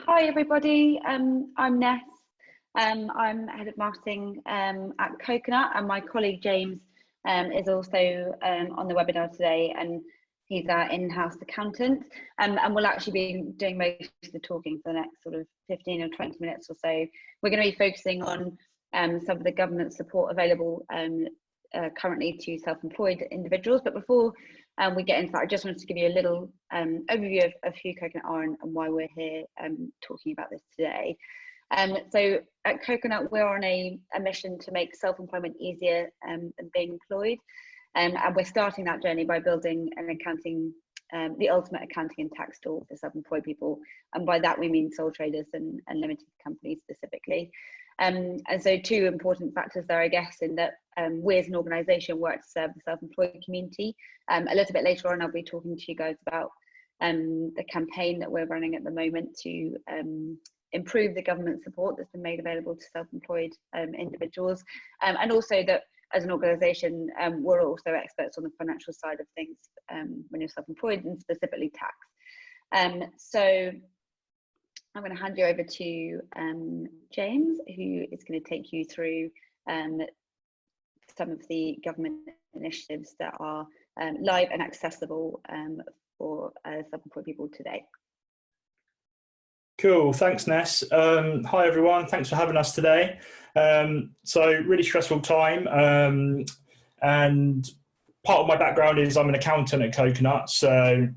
Hi everybody, I'm Ness. I'm Head of Marketing at Coconut, and my colleague James is also on the webinar today, and he's our in-house accountant, and we'll actually be doing most of the talking for the next sort of 15 or 20 minutes or so. We're going to be focusing on some of the government support available currently to self-employed individuals, but before we get into that, I just wanted to give you a little overview of who Coconut are and why we're here talking about this today. So at Coconut, we're on a mission to make self-employment easier than being employed. And we're starting that journey by building an accounting, the ultimate accounting and tax tool for self-employed people. And by that, we mean sole traders and limited companies specifically. And so two important factors there, I guess, in that we as an organisation work to serve the self-employed community. A little bit later on, I'll be talking to you guys about the campaign that we're running at the moment to improve the government support that's been made available to self-employed individuals. And also that as an organisation, we're also experts on the financial side of things when you're self-employed, and specifically tax. So I'm going to hand you over to James, who is going to take you through some of the government initiatives that are live and accessible for self-employed people today. Cool, thanks Ness. Hi everyone, thanks for having us today. So really stressful time, and part of my background is I'm an accountant at Coconut, so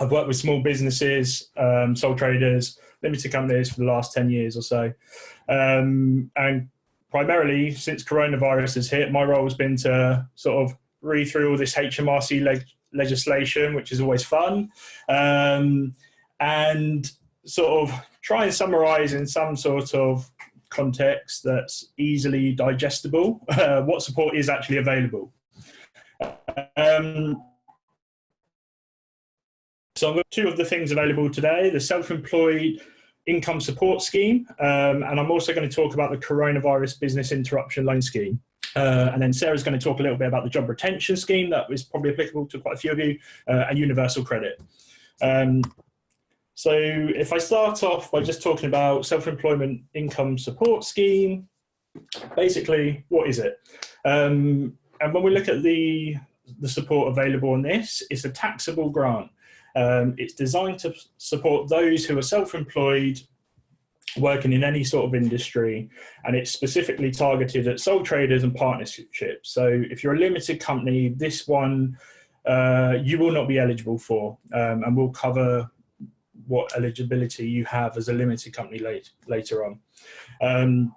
I've worked with small businesses, sole traders, limited companies for the last 10 years or so. And primarily since coronavirus has hit, my role has been to sort of read through all this Hmrc legislation, which is always fun, and sort of try and summarise in some sort of context that's easily digestible what support is actually available. So two of the things available today: the self-employed income support scheme, and I'm also going to talk about the coronavirus business interruption loan scheme. And then Sarah's going to talk a little bit about the job retention scheme that is probably applicable to quite a few of you, and universal credit. So if I start off by just talking about self-employment income support scheme, basically, what is it? And when we look at the support available on this, it's a taxable grant. It's designed to support those who are self-employed, working in any sort of industry, and it's specifically targeted at sole traders and partnerships. So if you're a limited company, this one you will not be eligible for, and we'll cover what eligibility you have as a limited company later on.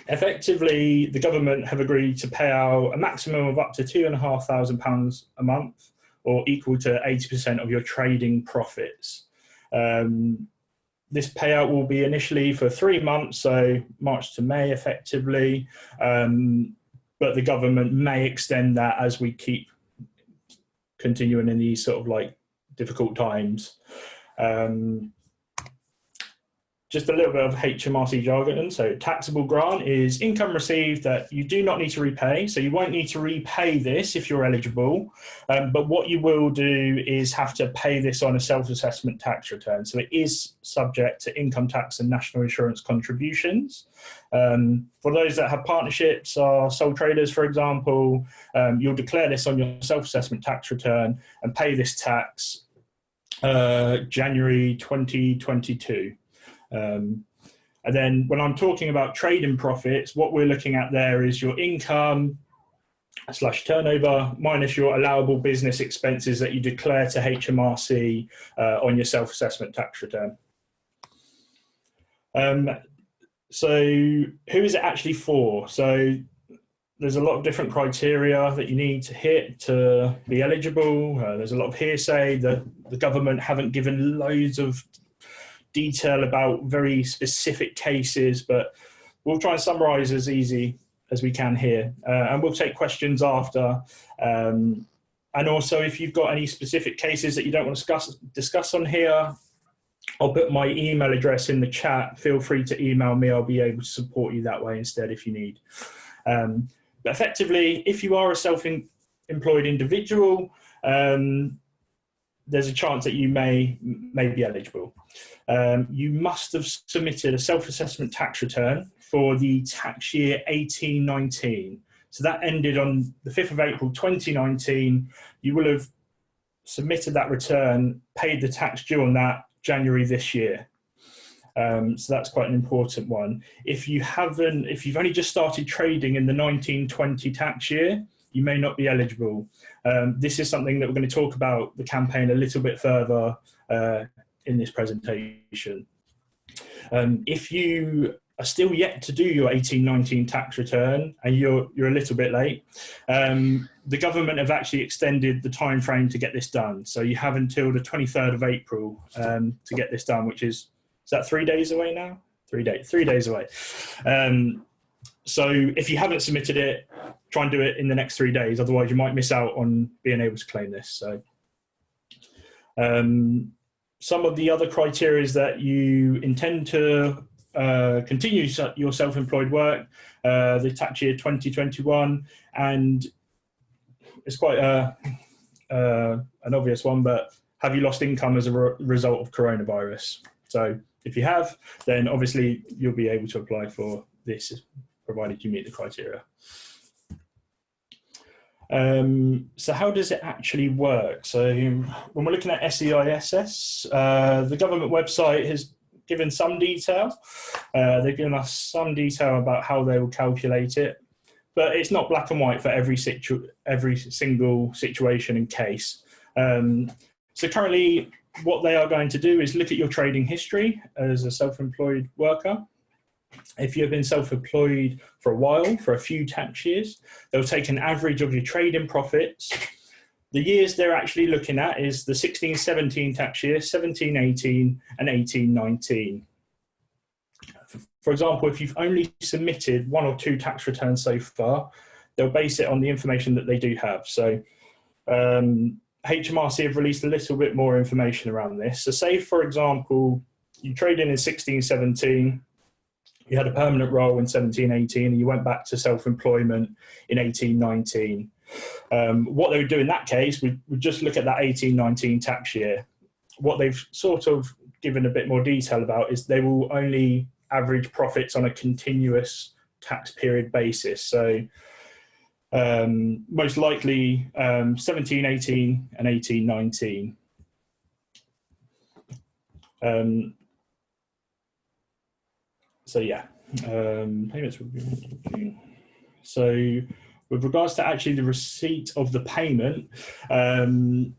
Effectively, the government have agreed to pay out a maximum of up to £2,500 a month, or equal to 80% of your trading profits. This payout will be initially for 3 months, so March to May effectively, but the government may extend that as we keep continuing in these sort of like difficult times. Just a little bit of Hmrc jargon. So taxable grant is income received that you do not need to repay. So you won't need to repay this if you're eligible. But what you will do is have to pay this on a self-assessment tax return. So it is subject to income tax and national insurance contributions. For those that have partnerships or sole traders, for example, you'll declare this on your self-assessment tax return and pay this tax January 2022. And then when I'm talking about trading profits, what we're looking at there is your income / turnover minus your allowable business expenses that you declare to Hmrc on your self-assessment tax return. So who is it actually for? So there's a lot of different criteria that you need to hit to be eligible. There's a lot of hearsay. The government haven't given loads of detail about very specific cases, but we'll try and summarise as easy as we can here, and we'll take questions after. And also, if you've got any specific cases that you don't want to discuss on here, I'll put my email address in the chat. Feel free to email me. I'll be able to support you that way instead if you need. But effectively, if you are a self-employed individual, there's a chance that you may be eligible. You must have submitted a self-assessment tax return for the tax year 18-19. So that ended on the 5th of April 2019. You will have submitted that return, paid the tax due on that January this year. So that's quite an important one. If you've only just started trading in the 19-20 tax year, you may not be eligible. This is something that we're going to talk about the campaign a little bit further in this presentation. If you are still yet to do your 18-19 tax return and you're a little bit late, the government have actually extended the time frame to get this done. So you have until the 23rd of April to get this done, which is that 3 days away now? 3 days away. So if you haven't submitted it, try and do it in the next 3 days. Otherwise, you might miss out on being able to claim this. So some of the other criteria is that you intend to continue your self-employed work, the tax year 2021, and it's quite an obvious one, but have you lost income as a result of coronavirus? So if you have, then obviously you'll be able to apply for this, provided you meet the criteria. So how does it actually work? So when we're looking at SEISS, the government website has given some detail. They've given us some detail about how they will calculate it, but it's not black and white for every single situation and case. So currently what they are going to do is look at your trading history as a self-employed worker. If you've been self-employed for a while, for a few tax years, they'll take an average of your trading profits. The years they're actually looking at is the 16-17 tax year, 17-18, and 18-19. For example, if you've only submitted 1 or 2 tax returns so far, they'll base it on the information that they do have. So Hmrc have released a little bit more information around this. So say, for example, you traded in 16-17, you had a permanent role in 17-18, and you went back to self-employment in 18-19. What they would do in that case would just look at that 18-19 tax year. What they've sort of given a bit more detail about is they will only average profits on a continuous tax period basis. So most likely 17-18 and 18-19. So yeah, payments would be. So with regards to actually the receipt of the payment, Hmrc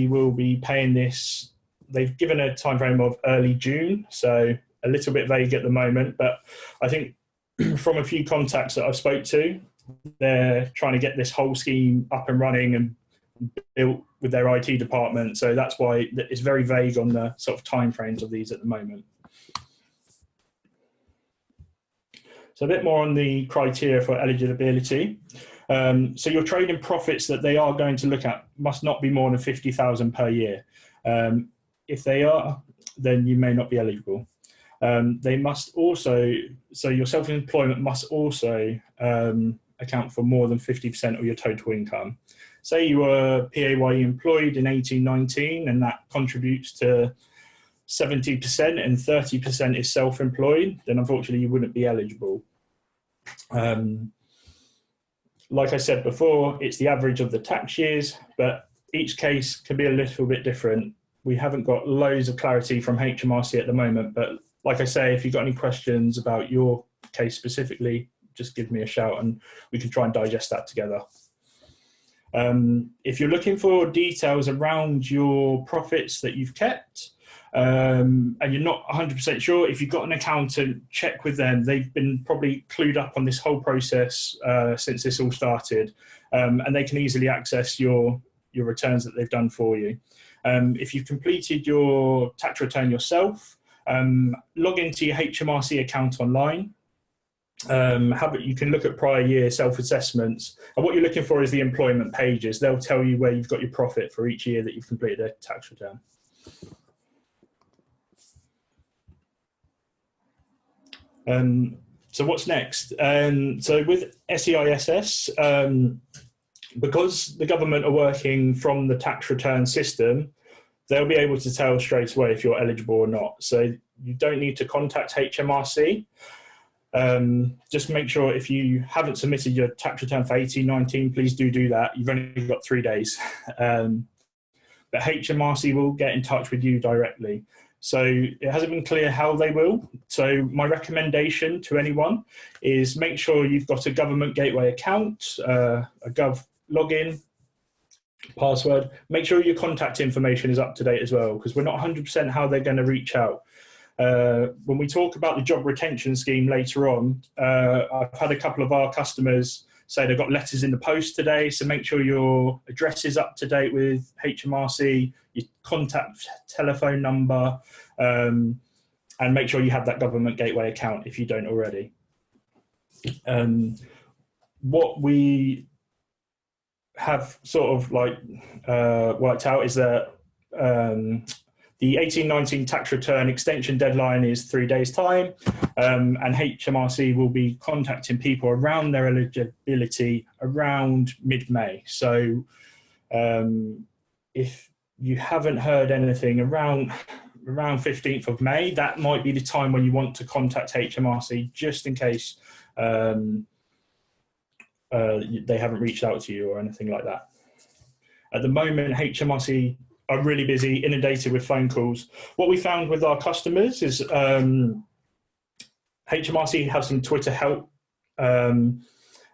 will be paying this. They've given a time frame of early June, so a little bit vague at the moment, but I think from a few contacts that I've spoke to, they're trying to get this whole scheme up and running and built with their IT department. So that's why it's very vague on the sort of timeframes of these at the moment. So a bit more on the criteria for eligibility. So your trading profits that they are going to look at must not be more than 50,000 per year. If they are, then you may not be eligible. They must also, so your self-employment must also account for more than 50% of your total income. Say you were PAYE employed in 18-19 and that contributes to 70% and 30% is self-employed, then unfortunately you wouldn't be eligible. Like I said before, it's the average of the tax years, but each case can be a little bit different. We haven't got loads of clarity from Hmrc at the moment, but like I say, if you've got any questions about your case specifically, just give me a shout and we can try and digest that together. If you're looking for details around your profits that you've kept, and you're not 100% sure, if you've got an accountant, check with them. They've been probably clued up on this whole process since this all started, and they can easily access your returns that they've done for you. If you've completed your tax return yourself, log into your Hmrc account online. You can look at prior year self-assessments, and what you're looking for is the employment pages. They'll tell you where you've got your profit for each year that you've completed a tax return. So what's next? So with SEISS, because the government are working from the tax return system, they'll be able to tell straight away if you're eligible or not. So you don't need to contact Hmrc. Just make sure if you haven't submitted your tax return for 18-19, please do that. You've only got 3 days. But Hmrc will get in touch with you directly. So it hasn't been clear how they will. So my recommendation to anyone is make sure you've got a government gateway account, a gov login, password. Make sure your contact information is up to date as well, because we're not 100% how they're going to reach out. When we talk about the job retention scheme later on, I've had a couple of our customers say they've got letters in the post today, so make sure your address is up to date with Hmrc, your contact telephone number, and make sure you have that government gateway account if you don't already. What we have sort of like worked out is that the 18-19 tax return extension deadline is 3 days' time, and Hmrc will be contacting people around their eligibility around mid-May. So if you haven't heard anything around 15th of May, that might be the time when you want to contact Hmrc, just in case they haven't reached out to you or anything like that. At the moment, Hmrc are really busy, inundated with phone calls. What we found with our customers is Hmrc have some Twitter help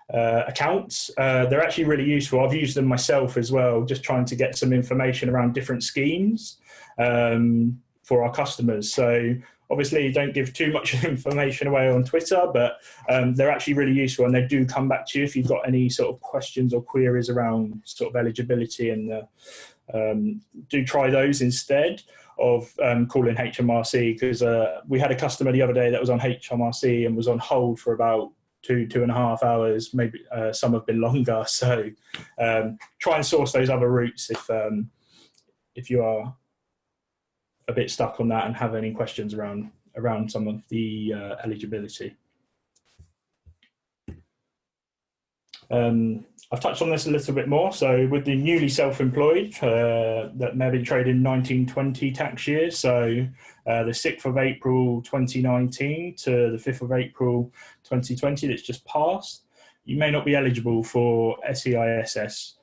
accounts. They're actually really useful. I've used them myself as well, just trying to get some information around different schemes for our customers. So obviously don't give too much information away on Twitter, but they're actually really useful, and they do come back to you if you've got any sort of questions or queries around sort of eligibility, and do try those instead of calling Hmrc, because we had a customer the other day that was on Hmrc and was on hold for about 2.5 hours, maybe some have been longer. So try and source those other routes if you are a bit stuck on that and have any questions around some of the eligibility. I've touched on this a little bit more. So with the newly self-employed that may have been traded in 1920 tax year, so the 6th of April 2019 to the 5th of April 2020 that's just passed, you may not be eligible for SEISS.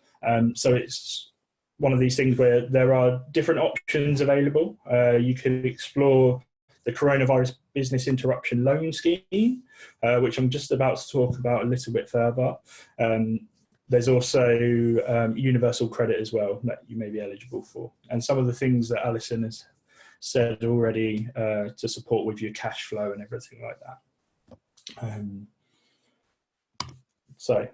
So it's one of these things where there are different options available. You could explore the Coronavirus Business Interruption Loan Scheme, which I'm just about to talk about a little bit further. There's also universal credit as well that you may be eligible for, and some of the things that Alison has said already to support with your cash flow and everything like that. So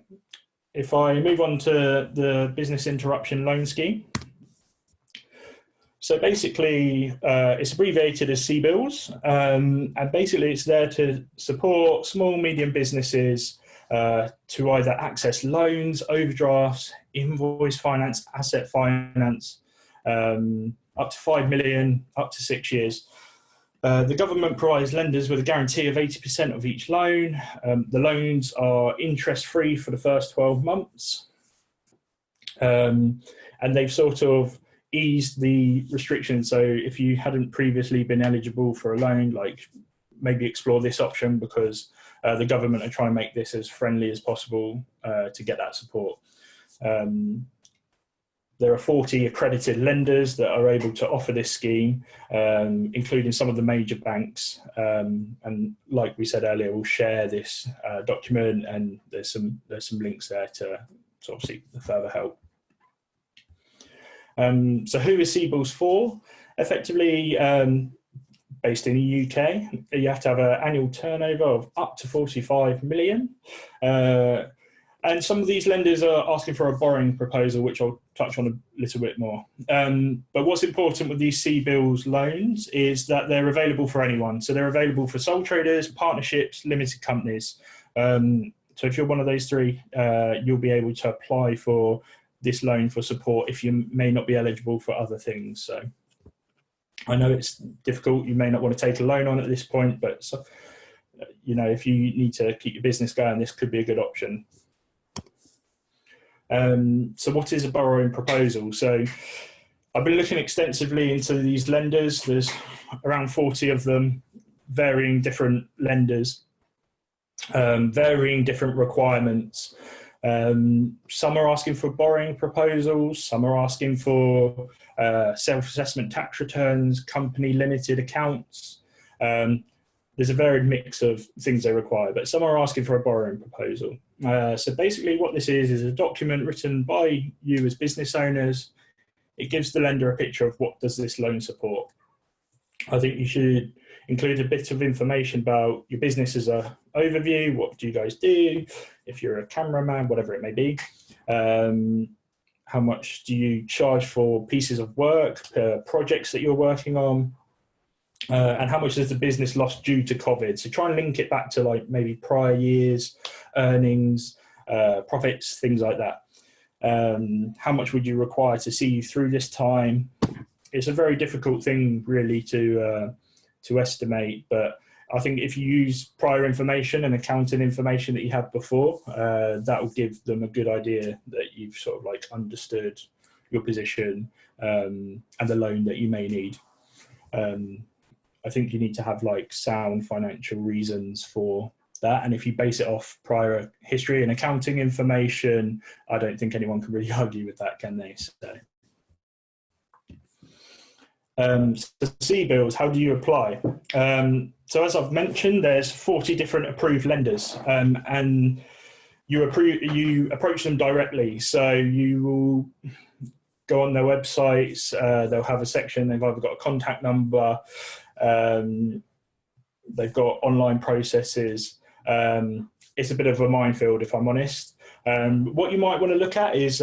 if I move on to the Business Interruption Loan Scheme. So basically, it's abbreviated as CBILS, and basically it's there to support small, medium businesses to either access loans, overdrafts, invoice finance, asset finance, up to 5 million, up to 6 years. The government provides lenders with a guarantee of 80% of each loan. The loans are interest-free for the first 12 months. And they've sort of eased the restrictions. So if you hadn't previously been eligible for a loan, like maybe explore this option, because the government are trying to make this as friendly as possible to get that support. There are 40 accredited lenders that are able to offer this scheme, including some of the major banks. And like we said earlier, we'll share this document, and there's some links there to sort of seek the further help. So who is CBILS for? Effectively, based in the UK, you have to have an annual turnover of up to 45 million. And some of these lenders are asking for a borrowing proposal, which I'll touch on a little bit more. But what's important with these CBILS loans is that they're available for anyone. So they're available for sole traders, partnerships, limited companies. So if you're one of those three, you'll be able to apply for this loan for support if you may not be eligible for other things. So I know it's difficult. You may not want to take a loan on at this point, but so, you know, if you need to keep your business going, this could be a good option. So what is a borrowing proposal? So I've been looking extensively into these lenders. There's around 40 of them, varying different lenders, varying different requirements. Some are asking for borrowing proposals, some are asking for self-assessment tax returns, company limited accounts. There's a varied mix of things they require, but some are asking for a borrowing proposal. So basically what this is a document written by you as business owners. It gives the lender a picture of what does this loan support. I think you should include a bit of information about your business as an overview. What do you guys do? If you're a cameraman, whatever it may be. How much do you charge for pieces of work, projects that you're working on? And how much has the business lost due to COVID? So try and link it back to like maybe prior years, earnings, profits, things like that. How much would you require to see you through this time? It's a very difficult thing really to estimate, but I think if you use prior information and accounting information that you had before, that will give them a good idea that you've sort of like understood your position and the loan that you may need. I think you need to have like sound financial reasons for that, and if you base it off prior history and accounting information, I don't think anyone can really argue with that, can they? So CBILS, how do you apply? So as I've mentioned, there's 40 different approved lenders, and you approach them directly. So you will go on their websites, they'll have a section, they've either got a contact number, they've got online processes. It's a bit of a minefield, if I'm honest. What you might want to look at is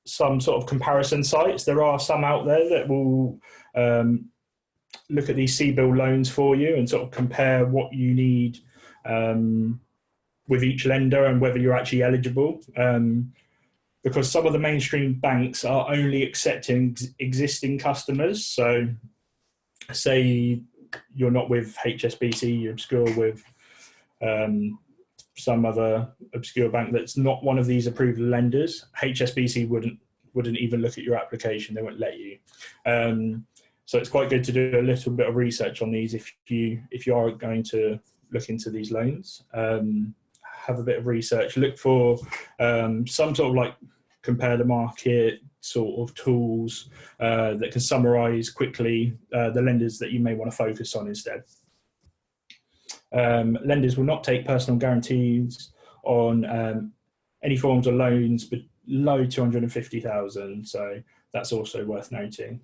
some sort of comparison sites. There are some out there that will look at these CBIL loans for you and sort of compare what you need with each lender and whether you're actually eligible. Because some of the mainstream banks are only accepting existing customers. So say you're not with HSBC, you're obscure with some other obscure bank that's not one of these approved lenders. HSBC wouldn't even look at your application, they won't let you. So it's quite good to do a little bit of research on these if you are going to look into these loans. Have a bit of research, look for some sort of like compare the market sort of tools that can summarize quickly the lenders that you may want to focus on instead. Lenders will not take personal guarantees on any forms of loans below 250,000, so that's also worth noting.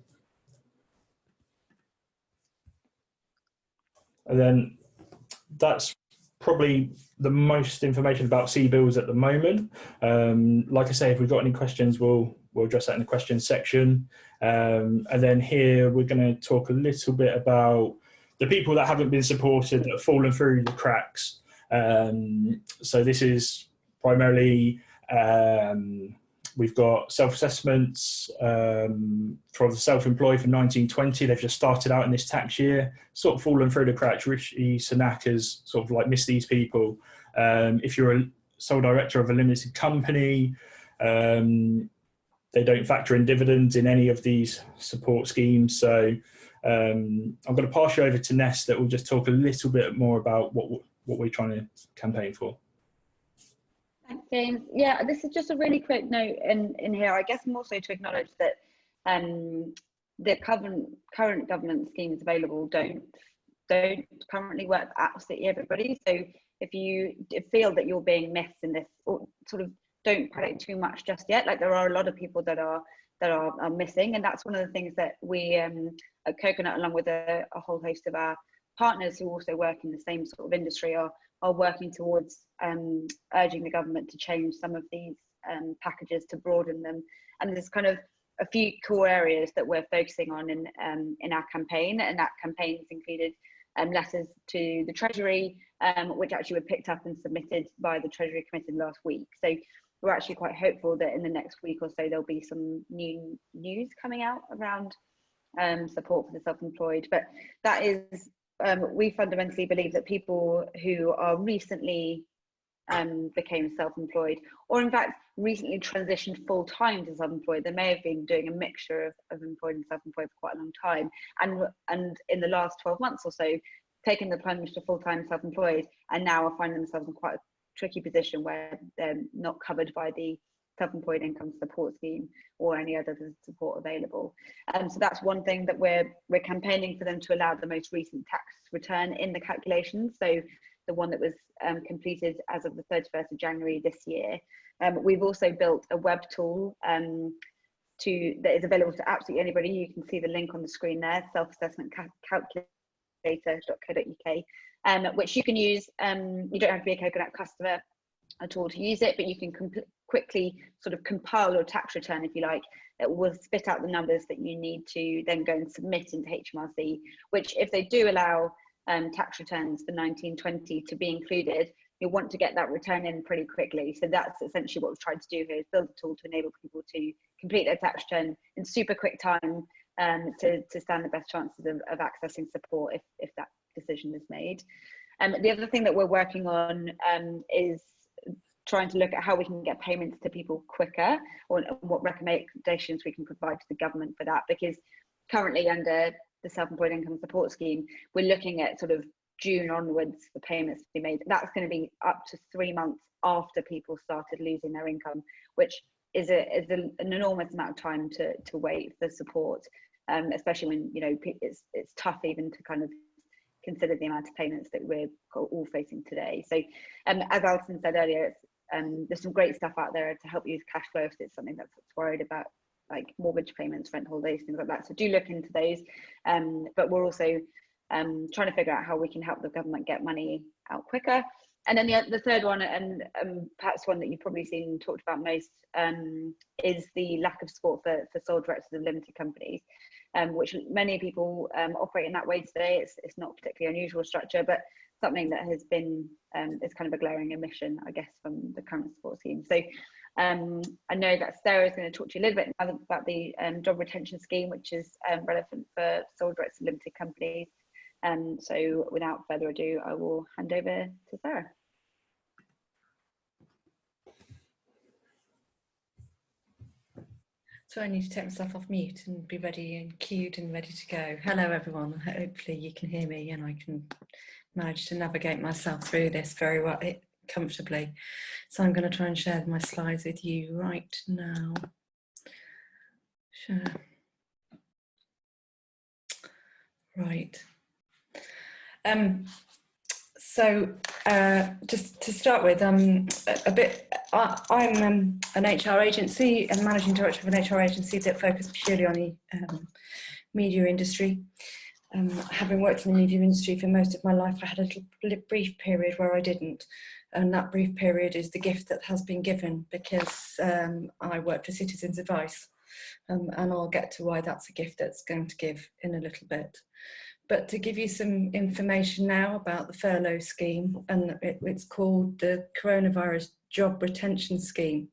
And then that's probably the most information about CBILS at the moment. Like I say, if we've got any questions, we'll address that in the questions section. And then here we're going to talk a little bit about the people that haven't been supported, that have fallen through the cracks. So this is primarily, we've got self-assessments for the self-employed for 1920. They've just started out in this tax year, sort of fallen through the cracks. Rishi Sunak has sort of like missed these people. If you're a sole director of a limited company, they don't factor in dividends in any of these support schemes. So I'm going to pass you over to Ness that will just talk a little bit more about what we're trying to campaign for. Thanks, James. Yeah, this is just a really quick note in here, I guess more so to acknowledge that the current government schemes available don't currently work for absolutely everybody. So if you feel that you're being missed in this, or sort of don't panic too much just yet. Like there are a lot of people that are missing, and that's one of the things that we at Coconut, along with a whole host of our partners who also work in the same sort of industry, are working towards urging the government to change some of these packages to broaden them. And there's kind of a few core areas that we're focusing on in our campaign, and that campaign has included letters to the Treasury, which actually were picked up and submitted by the Treasury Committee last week. So we're actually quite hopeful that in the next week or so there'll be some new news coming out around support for the self-employed. But that is, we fundamentally believe that people who are recently became self-employed, or in fact recently transitioned full-time to self-employed. They may have been doing a mixture of employed and self-employed for quite a long time, and in the last 12 months or so taken the plunge to full-time self-employed, and now are finding themselves in quite a tricky position where they're not covered by the self-employed income support scheme or any other support available. So that's one thing that we're campaigning for them to allow the most recent tax return in the calculation. So the one that was completed as of the 31st of January this year. We've also built a web tool that is available to absolutely anybody. You can see the link on the screen there, self-assessmentcalculator.co.uk, which you can use. You don't have to be a Coconut customer at all to use it, but you can quickly sort of compile your tax return, if you like. It will spit out the numbers that you need to then go and submit into Hmrc, which if they do allow tax returns for 1920 to be included, you'll want to get that return in pretty quickly. So that's essentially what we've tried to do here, is build a tool to enable people to complete their tax return in super quick time, to stand the best chances of accessing support if that decision is made. The other thing that we're working on is trying to look at how we can get payments to people quicker, or what recommendations we can provide to the government for that, because currently under the self-employed income support scheme, we're looking at sort of June onwards for payments to be made. That's going to be up to 3 months after people started losing their income, which is an enormous amount of time to wait for support, especially when, you know, it's tough even to kind of consider the amount of payments that we're all facing today. So as Alison said earlier, there's some great stuff out there to help you with cash flow if it's something that's worried about, like mortgage payments, rent holidays, things like that. So do look into those. But we're also trying to figure out how we can help the government get money out quicker. And then the third one, and perhaps one that you've probably seen talked about most, is the lack of support for sole directors of limited companies, which many people operate in that way today. It's not a particularly unusual structure, but something that has been is kind of a glaring omission, I guess, from the current support scheme. So I know that Sarah is going to talk to you a little bit about the job retention scheme, which is relevant for sole directors of limited companies. So without further ado, I will hand over to Sarah. So I need to take myself off mute and be ready and queued and ready to go. Hello everyone, hopefully you can hear me and I can manage to navigate myself through this very well, comfortably. So I'm going to try and share my slides with you right now. Sure. Right. Just to start with, I'm an HR agency and managing director of an HR agency that focuses purely on the media industry. Having worked in the media industry for most of my life, I had a little brief period where I didn't, and that brief period is the gift that has been given because I work for Citizens Advice, and I'll get to why that's a gift that's going to give in a little bit. But to give you some information now about the furlough scheme, and it's called the Coronavirus Job Retention Scheme.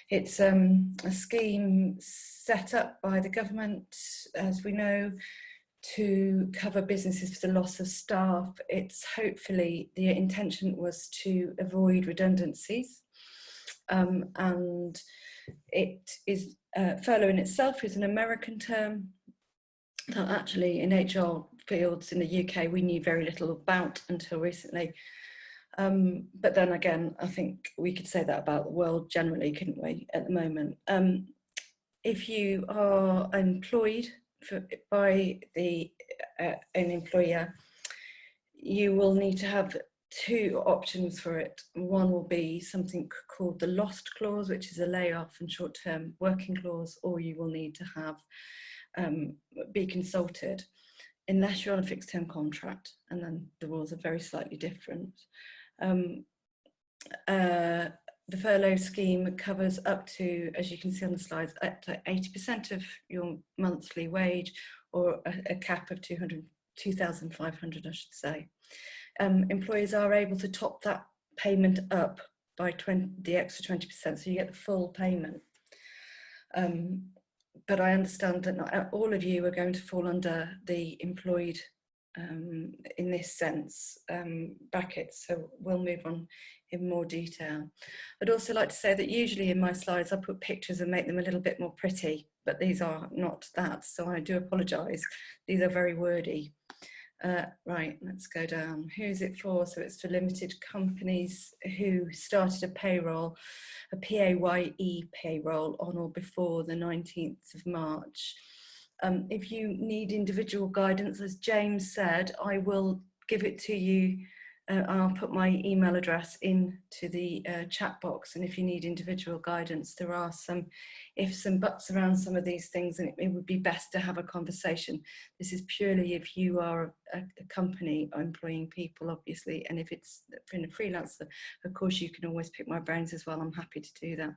It's a scheme set up by the government, as we know, to cover businesses for the loss of staff. It's hopefully, the intention was to avoid redundancies, and it is furlough in itself is an American term that actually in HR fields in the UK we knew very little about until recently. But then again, I think we could say that about the world generally, couldn't we, at the moment? If you are employed by an employer, you will need to have two options for it. One will be something called the lost clause, which is a layoff and short-term working clause, or you will need to have be consulted unless you're on a fixed term contract, and then the rules are very slightly different. The furlough scheme covers up to, as you can see on the slides, up to 80% of your monthly wage, or a cap of 2,500, I should say. Employers are able to top that payment up by the extra 20%, so you get the full payment. But I understand that not all of you are going to fall under the employed in this sense brackets, so we'll move on in more detail. I'd also like to say that usually in my slides I put pictures and make them a little bit more pretty, but these are not that, so I do apologise. These are very wordy. Right, let's go down. Who's it for? So it's for limited companies who started a payroll, a PAYE payroll on or before the 19th of March. If you need individual guidance, as James said, I will give it to you. I'll put my email address into the chat box, and if you need individual guidance, there are some ifs and buts around some of these things, and it would be best to have a conversation. This is purely if you are a company employing people, obviously, and if it's in a freelancer, of course, you can always pick my brains as well. I'm happy to do that.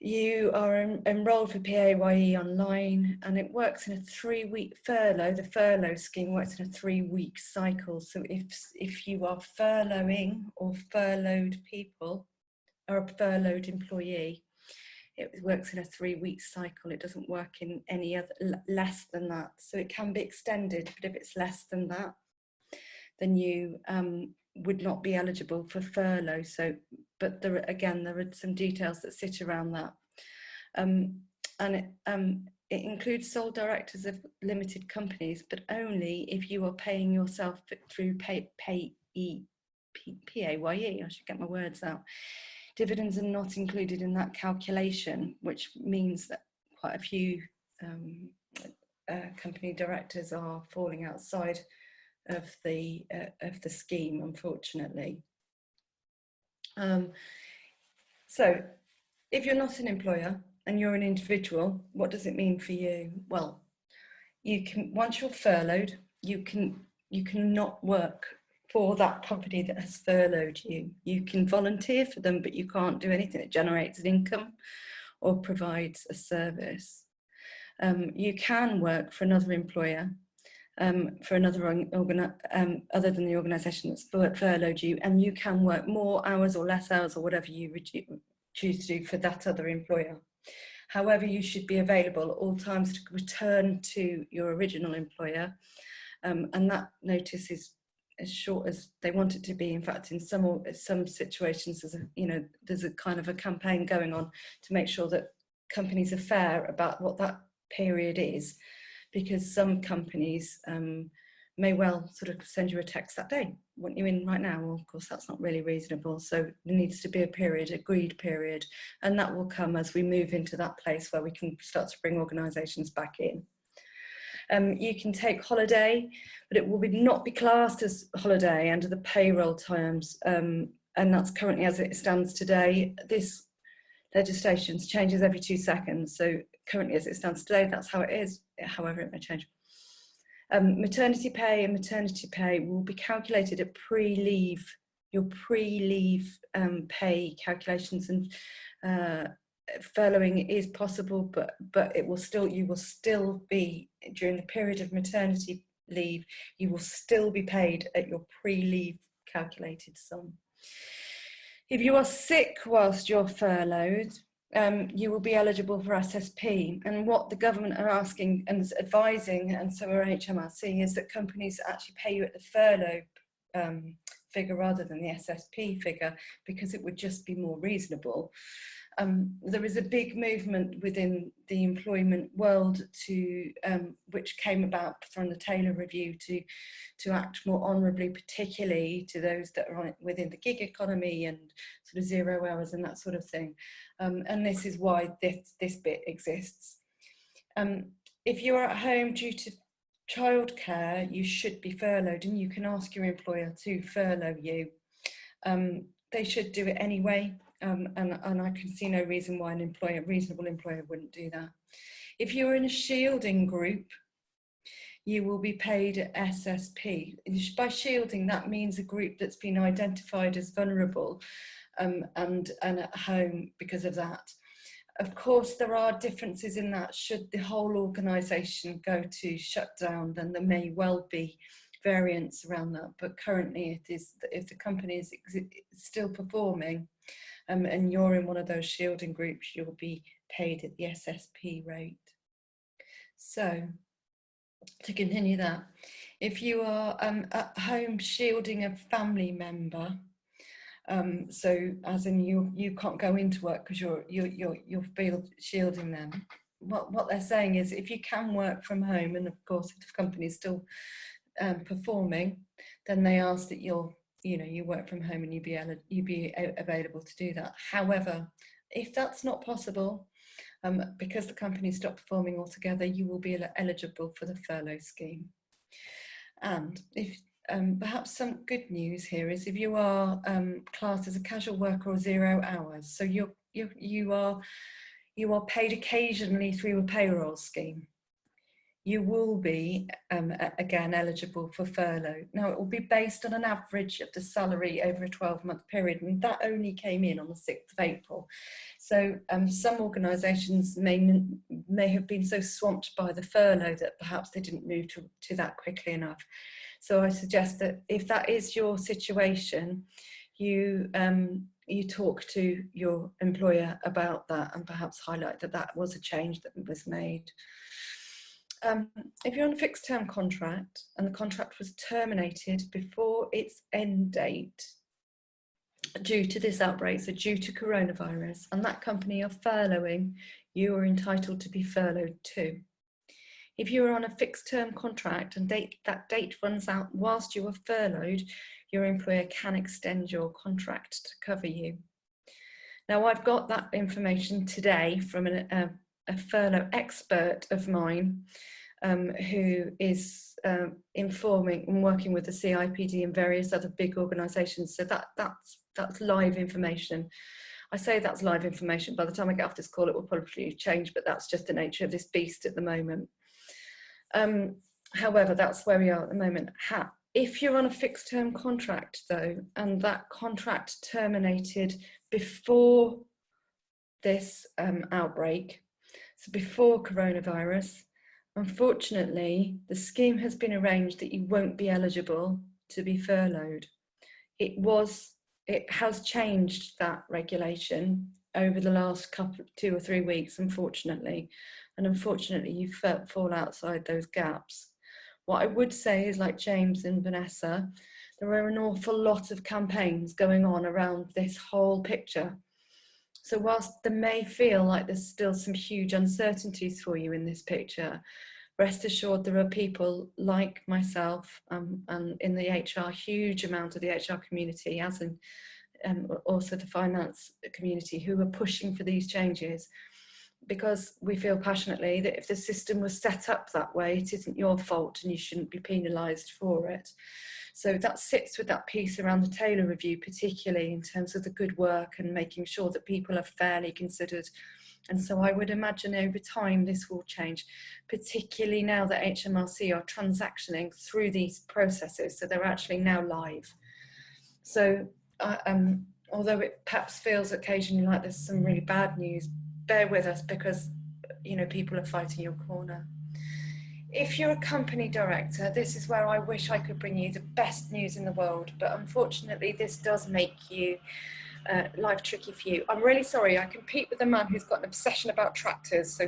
You are enrolled for PAYE online, and it works in a 3-week furlough. The furlough scheme works in a 3-week cycle. So if you are furloughing or furloughed people, or a furloughed employee, it works in a 3-week cycle. It doesn't work in any other less than that. So it can be extended, but if it's less than that, then you would not be eligible for furlough. So, but there are some details that sit around that. It includes sole directors of limited companies, but only if you are paying yourself through PAYE. I should get my words out. Dividends are not included in that calculation, which means that quite a few company directors are falling outside of the scheme, unfortunately. So if you're not an employer and you're an individual, what does it mean for you? Well, you can, once you're furloughed, you can not work for that company that has furloughed you. You can volunteer for them, but you can't do anything that generates an income or provides a service. You can work for another employer, for another other than the organisation that's furloughed you, and you can work more hours or less hours or whatever you choose to do for that other employer. However, you should be available at all times to return to your original employer, and that notice is as short as they want it to be. In fact, in some situations, there's a kind of a campaign going on to make sure that companies are fair about what that period is, because some companies may well sort of send you a text that day, want you in right now. Well, of course, that's not really reasonable. So there needs to be a period, agreed period, and that will come as we move into that place where we can start to bring organisations back in. You can take holiday, but it will not be classed as holiday under the payroll terms, and that's currently as it stands today. This legislation changes every 2 seconds, so currently as it stands today, that's how it is. However, it may change. Maternity pay and maternity pay will be calculated at pre-leave, your pre-leave pay calculations, and furloughing is possible, but it will still, you will still be, during the period of maternity leave, you will still be paid at your pre-leave calculated sum. If you are sick whilst you're furloughed, you will be eligible for SSP, and what the government are asking and advising, and so are Hmrc, is that companies actually pay you at the furlough figure rather than the SSP figure, because it would just be more reasonable. There is a big movement within the employment world to which came about from the Taylor Review to act more honourably, particularly to those that are within the gig economy and sort of 0 hours and that sort of thing. And this is why this bit exists. If you are at home due to childcare, you should be furloughed, and you can ask your employer to furlough you. They should do it anyway. And I can see no reason why a reasonable employer wouldn't do that. If you're in a shielding group, you will be paid at SSP. By shielding, that means a group that's been identified as vulnerable and at home because of that. Of course, there are differences in that. Should the whole organisation go to shutdown, then there may well be variants around that. But currently, it is, if the company is still performing, and you're in one of those shielding groups, you'll be paid at the SSP rate. So to continue that, if you are at home shielding a family member, so as in you can't go into work because you're shielding them, what they're saying is if you can work from home, and of course if the company is still performing, then they ask that you work from home and you be available to do that. However, if that's not possible, because the company stopped performing altogether, you will be eligible for the furlough scheme. And if perhaps some good news here is if you are classed as a casual worker or 0 hours, so you are paid occasionally through a payroll scheme, you will be again eligible for furlough. Now it will be based on an average of the salary over a 12-month period, and that only came in on the 6th of April. So some organisations may have been so swamped by the furlough that perhaps they didn't move to that quickly enough. So I suggest that if that is your situation, you talk to your employer about that and perhaps highlight that that was a change that was made. If you're on a fixed term contract and the contract was terminated before its end date due to this outbreak, so due to coronavirus, and that company are furloughing, you are entitled to be furloughed too. If you are on a fixed term contract and that date runs out whilst you are furloughed, your employer can extend your contract to cover you. Now I've got that information today from a furlough expert of mine who is informing and working with the CIPD and various other big organisations. So that's live information. I say that's live information. By the time I get off this call, it will probably change, but that's just the nature of this beast at the moment. However, that's where we are at the moment. If you're on a fixed term contract though, and that contract terminated before this outbreak, so before coronavirus, unfortunately, the scheme has been arranged that you won't be eligible to be furloughed. It has changed, that regulation, over the last 2 or 3 weeks, unfortunately. And unfortunately, you fall outside those gaps. What I would say is, like James and Vanessa, there are an awful lot of campaigns going on around this whole picture. So whilst there may feel like there's still some huge uncertainties for you in this picture, rest assured there are people like myself and in the HR, huge amount of the HR community, as in also the finance community, who are pushing for these changes, because we feel passionately that if the system was set up that way, it isn't your fault and you shouldn't be penalised for it. So that sits with that piece around the Taylor Review, particularly in terms of the good work and making sure that people are fairly considered. And so I would imagine over time this will change, particularly now that Hmrc are transactioning through these processes. So they're actually now live. So although it perhaps feels occasionally like there's some really bad news, bear with us, because people are fighting your corner. If you're a company director, this is where I wish I could bring you the best news in the world, but unfortunately this does make life tricky for you. I'm really sorry, I compete with a man who's got an obsession about tractors, so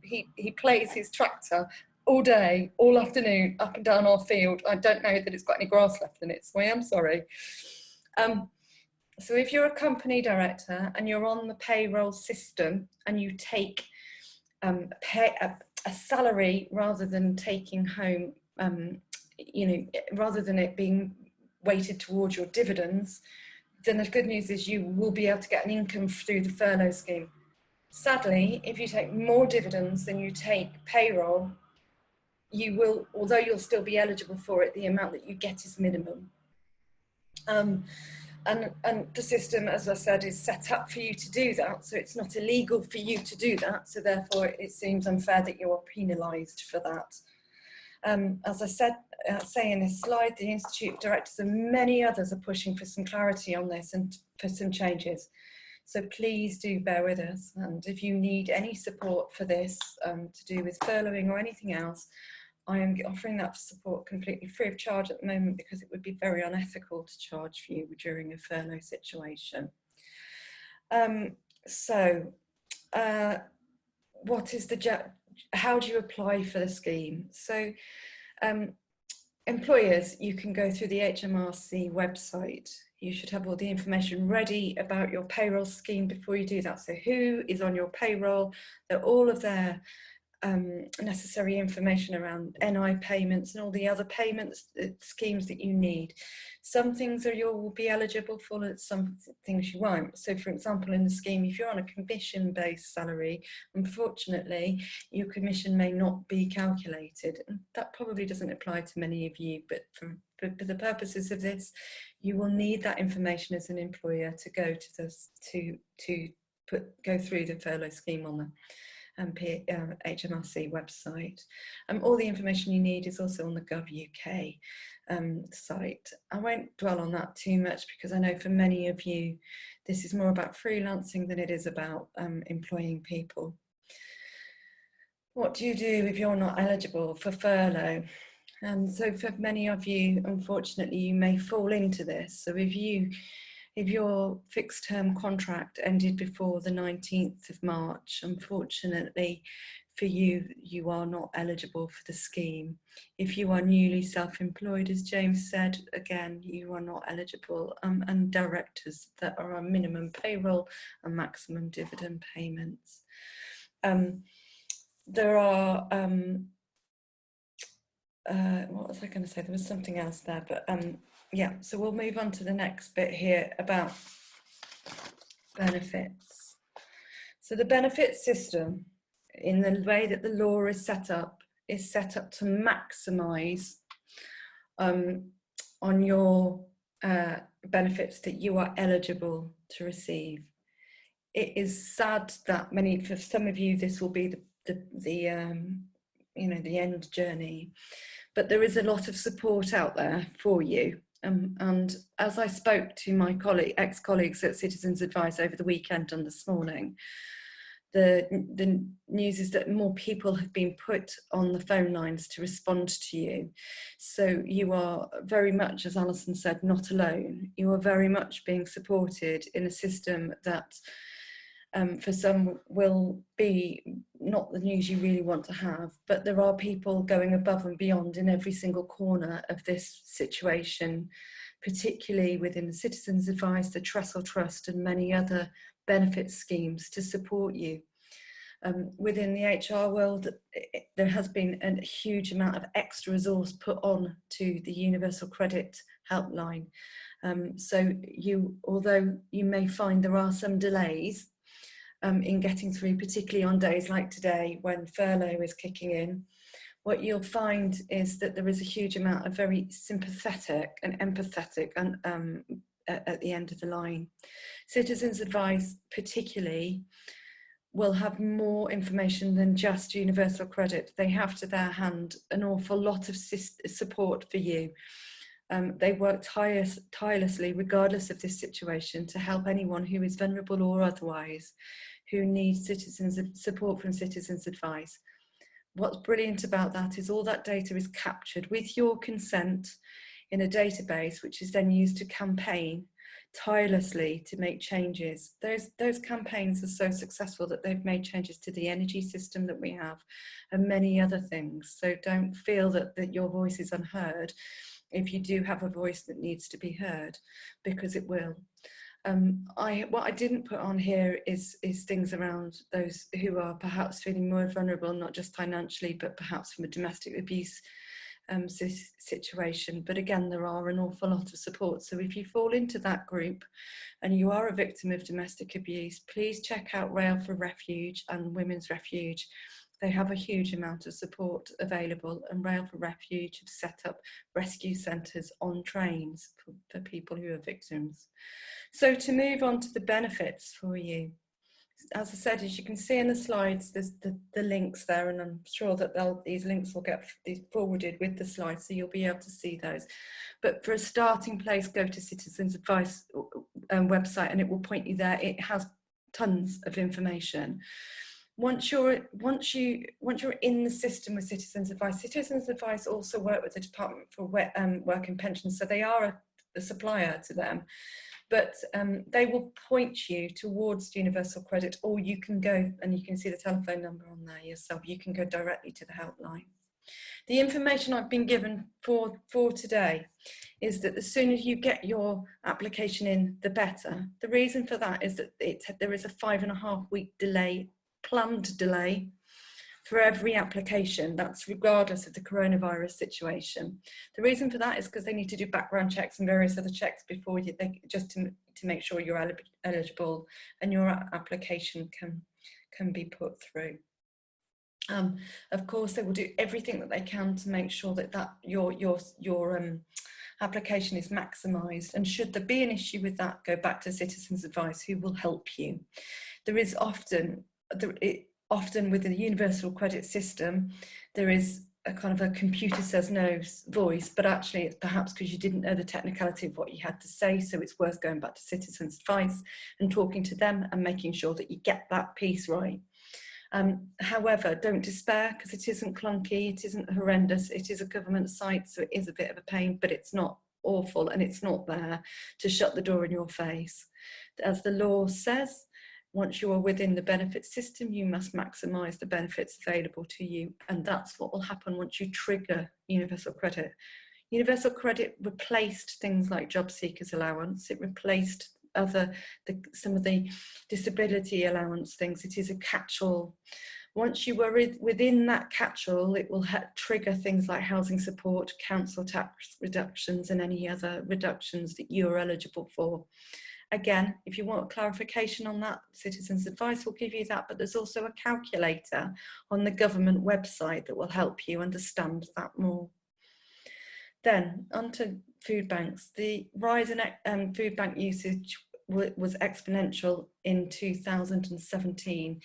he plays his tractor all day, all afternoon, up and down our field. I don't know that it's got any grass left in it, so I am sorry. So if you're a company director and you're on the payroll system and you take a salary rather than taking home, rather than it being weighted towards your dividends, then the good news is you will be able to get an income through the furlough scheme. Sadly, if you take more dividends than you take payroll, you will, although you'll still be eligible for it, the amount that you get is minimum. And the system, as I said, is set up for you to do that, so it's not illegal for you to do that, so therefore it seems unfair that you are penalised for that. As I said, say in this slide, the Institute of Directors and many others are pushing for some clarity on this and for some changes. So please do bear with us, and if you need any support for this to do with furloughing or anything else, I am offering that support completely free of charge at the moment, because it would be very unethical to charge for you during a furlough situation. What is the how do you apply for the scheme? So employers, you can go through the Hmrc website. You should have all the information ready about your payroll scheme before you do that. So who is on your payroll, all of their necessary information around NI payments and all the other payments schemes that you need. Some things you'll be eligible for, and some things you won't. So for example, in the scheme, if you're on a commission-based salary, unfortunately your commission may not be calculated, and that probably doesn't apply to many of you, but for the purposes of this, you will need that information as an employer to go to this go through the furlough scheme on the Hmrc website. All the information you need is also on the Gov UK site. I won't dwell on that too much because I know for many of you this is more about freelancing than it is about employing people. What do you do if you're not eligible for furlough? And so for many of you, unfortunately, you may fall into this. So if your fixed term contract ended before the 19th of March, unfortunately for you, you are not eligible for the scheme. If you are newly self-employed, as James said, again, you are not eligible, and directors that are on minimum payroll and maximum dividend payments. There are, what was I going to say? There was something else there, but yeah, so we'll move on to the next bit here about benefits. So the benefit system, in the way that the law is set up to maximise on your benefits that you are eligible to receive. It is sad that for some of you, this will be the end journey, but there is a lot of support out there for you. And as I spoke to my ex-colleagues at Citizens Advice over the weekend and this morning, the news is that more people have been put on the phone lines to respond to you. So you are very much, as Alison said, not alone. You are very much being supported in a system that for some will be not the news you really want to have, but there are people going above and beyond in every single corner of this situation, particularly within the Citizens Advice, the Trussell Trust and many other benefit schemes to support you. Within the HR world, there has been a huge amount of extra resource put on to the Universal Credit Helpline. So although you may find there are some delays in getting through, particularly on days like today when furlough is kicking in, what you'll find is that there is a huge amount of very sympathetic and empathetic at the end of the line. Citizens Advice particularly will have more information than just universal credit. They have to their hand an awful lot of support for you. They work tirelessly, regardless of this situation, to help anyone who is vulnerable or otherwise, who needs support from Citizens Advice. What's brilliant about that is all that data is captured with your consent in a database, which is then used to campaign tirelessly to make changes. Those campaigns are so successful that they've made changes to the energy system that we have and many other things. So don't feel that your voice is unheard if you do have a voice that needs to be heard, because it will. What I didn't put on here is things around those who are perhaps feeling more vulnerable, not just financially, but perhaps from a domestic abuse situation. But again, there are an awful lot of support. So if you fall into that group and you are a victim of domestic abuse, please check out Rail for Refuge and Women's Refuge. They have a huge amount of support available, and Rail for Refuge have set up rescue centres on trains for people who are victims. So to move on to the benefits for you, as I said, as you can see in the slides, there's the links there, and I'm sure that these links will get forwarded with the slides, so you'll be able to see those. But for a starting place, go to Citizens Advice website, and it will point you there. It has tons of information. Once you're in the system with Citizens Advice also work with the Department for Work and Pensions, so they are a supplier to them. but they will point you towards universal credit, or you can go, and you can see the telephone number on there yourself, you can go directly to the helpline. The information I've been given for today is that as soon as you get your application in, the better. The reason for that is that there is a 5.5-week delay, planned delay, for every application. That's regardless of the coronavirus situation. The reason for that is because they need to do background checks and various other checks before just to make sure you're eligible and your application can be put through. Of course, they will do everything that they can to make sure that your application is maximised, and should there be an issue with that, go back to Citizens Advice, who will help you. There is often with the universal credit system, there is a kind of a computer says no voice, but actually it's perhaps because you didn't know the technicality of what you had to say, so it's worth going back to Citizens Advice and talking to them and making sure that you get that piece right. However, don't despair, because it isn't clunky, it isn't horrendous, it is a government site, so it is a bit of a pain, but it's not awful, and it's not there to shut the door in your face. As the law says, once you are within the benefits system, you must maximise the benefits available to you, and that's what will happen once you trigger universal credit. Universal credit replaced things like job seekers allowance, it replaced some of the disability allowance things. It is a catch-all. Once you are within that catch-all, it will trigger things like housing support, council tax reductions, and any other reductions that you are eligible for. Again, if you want clarification on that, Citizens Advice will give you that, but there's also a calculator on the government website that will help you understand that more. Then, onto food banks. The rise in food bank usage was exponential in 2017.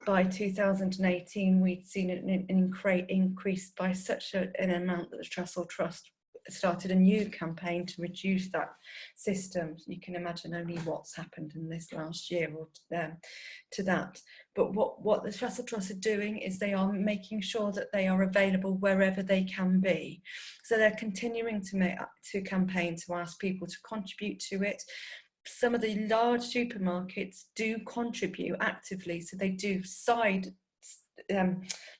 By 2018, we'd seen an increase by such an amount that the Trussell Trust started a new campaign to reduce that system. You can imagine only what's happened in this last year or to that. But what the Trussell Trust are doing is they are making sure that they are available wherever they can be. So they're continuing to campaign to ask people to contribute to it. Some of the large supermarkets do contribute actively, so they do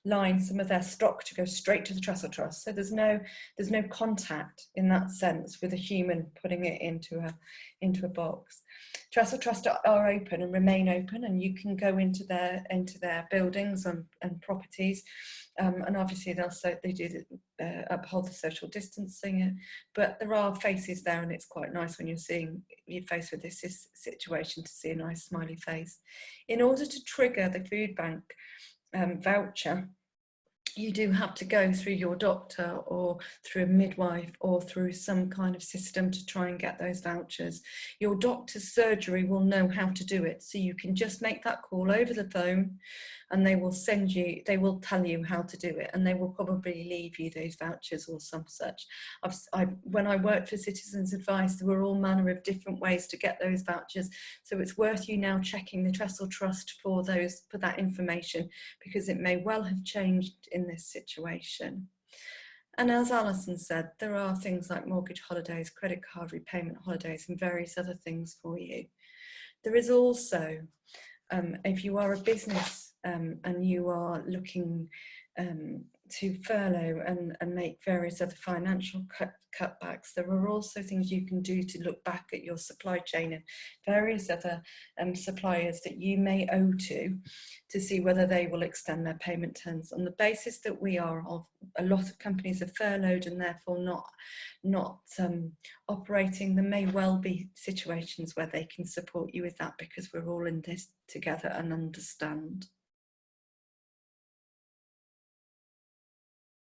line some of their stock to go straight to the Trussell Trust. So there's no contact in that sense with a human putting it into a box. Trussell Trust are open and remain open, and you can go into their buildings and properties, and obviously they do uphold the social distancing, but there are faces there, and it's quite nice when you're faced with this situation to see a nice smiley face. In order to trigger the food bank voucher, you do have to go through your doctor or through a midwife or through some kind of system to try and get those vouchers. Your doctor's surgery will know how to do it, so you can just make that call over the phone and they will tell you how to do it, and they will probably leave you those vouchers or some such. When I worked for Citizens Advice, there were all manner of different ways to get those vouchers, so it's worth you now checking the Trussell Trust for that information, because it may well have changed in this situation. And as Alison said, there are things like mortgage holidays, credit card repayment holidays, and various other things for you. There is also, if you are a business and you are looking to furlough and make various other financial cutbacks, there are also things you can do to look back at your supply chain and various other suppliers that you may owe to see whether they will extend their payment terms. On the basis that a lot of companies are furloughed and therefore not operating, there may well be situations where they can support you with that, because we're all in this together and understand.